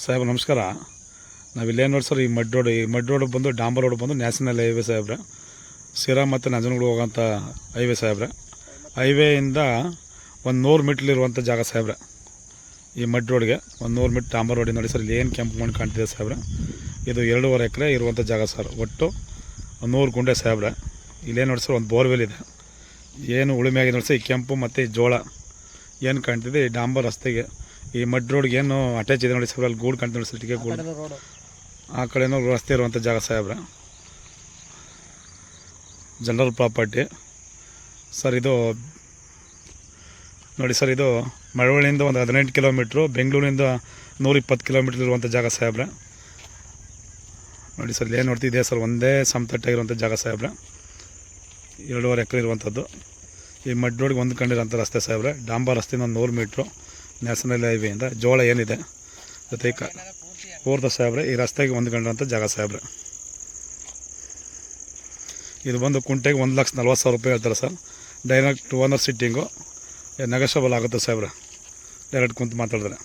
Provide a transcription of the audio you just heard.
ಸಾಹೇಬ್ರ ನಮಸ್ಕಾರ. ನಾವಿಲ್ಲೇನು ನೋಡಿ ಸರ್, ಈ ಮಡ್ ರೋಡ್ ಬಂದು ಡಾಂಬರ್ ರೋಡ್ ಬಂದು ನ್ಯಾಷನಲ್ ಹೈವೇ ಸಾಹೇಬ್ರೆ, ಸಿರಾ ಮತ್ತು ನಂಜನಗೂಡು ಹೋಗೋಂಥ ಹೈವೇ ಸಾಹೇಬ್ರೆ. ಹೈವೇಯಿಂದ ಒಂದು 100 ಮೀಟ್ರಲ್ಲಿರುವಂಥ ಜಾಗ ಸಾಹೇಬ್ರೆ. ಈ ಮಡ್ ರೋಡ್ಗೆ ಒಂದು 100 ಮೀಟ್ರ್ ಡಾಂಬರ್ ರೋಡಿಗೆ ನೋಡಿ ಸರ್, ಇಲ್ಲಿ ಏನು ಕೆಂಪು ಮಣ್ಣು ಕಾಣ್ತಿದೆ ಸಾಹೇಬ್ರೆ, ಇದು 2.5 ಎಕರೆ ಇರುವಂಥ ಜಾಗ ಸರ್. ಒಟ್ಟು 100 ಗುಂಟೆ ಸಾಹೇಬ್ರೆ. ಇಲ್ಲೇನು ನೋಡಿ ಸರ್, ಒಂದು ಬೋರ್ವೆಲ್ ಇದೆ. ಏನು ಉಳುಮೆ ಆಗಿದೆ ನೋಡಿ ಸರ್, ಈ ಕೆಂಪು ಮತ್ತು ಈ ಜೋಳ ಏನು ಕಾಣ್ತಿದೆ ಈ ಡಾಂಬರ್ ರಸ್ತೆಗೆ, ಈ ಮಡ್ ರೋಡ್ಗೆ ಏನು ಅಟ್ಯಾಚ್ ಇದೆ ನೋಡಿ ಸರ್, ಅಲ್ಲಿ ಗೂಡು ಕಾಣ್ತಿದೆ ನೋಡಿ ಸರ್, ಟಿಕೆ ಗೂಡು, ಆ ಕಡೆನೂ ರಸ್ತೆ ಇರುವಂಥ ಜಾಗ ಸಾಹೇಬ್ರೆ. General property sir. ಇದು ನೋಡಿ ಸರ್, ಇದು ಮಳವಳ್ಳಿಯಿಂದ ಒಂದು 18 ಕಿಲೋಮೀಟ್ರು, ಬೆಂಗಳೂರಿಂದ 120 ಕಿಲೋಮೀಟ್ರ್ ಇರುವಂಥ ಜಾಗ ಸಾಹೇಬ್ರೆ. ನೋಡಿ ಸರ್, ಏನು ನೋಡ್ತಿದೆ ಸರ್, ಒಂದೇ ಸಮತಟ್ಟಾಗಿರುವಂಥ ಜಾಗ ಸಾಹೇಬ್ರೆ. 2.5 ಎಕರೆ ಇರುವಂಥದ್ದು. ಈ ಮಡ್ ರೋಡ್ಗೆ ಹೊಂದ್ಕೊಂಡಿರೋಂಥ ರಸ್ತೆ ಸಾಹೇಬ್ರೆ. ಡಾಂಬರ್ ರಸ್ತೆಯಿಂದ ಒಂದು 100 ಮೀಟ್ರು ನ್ಯಾಷನಲ್ ಹೈವೇಯಿಂದ ಜೋಳ ಏನಿದೆ ಜೊತೆಗೆ ಪೂರ್ತ ಸಾಹೇಬ್ರೆ, ಈ ರಸ್ತೆಗೆ ಹೊಂದ್ಕೊಂಡಿರೋಂಥ ಜಾಗ ಸಾಹೇಬ್ರೆ. ಇದು ಬಂದು ಕುಂಟೆಗೆ 1,40,000 ರೂಪಾಯಿ ಹೇಳ್ತಾರೆ sir. Direct owner sitting negotiable ಆಗುತ್ತೆ ಸಾಹೇಬ್ರೆ, ಡೈರೆಕ್ಟ್ ಕುಂತು ಮಾತಾಡಿದ್ರೆ.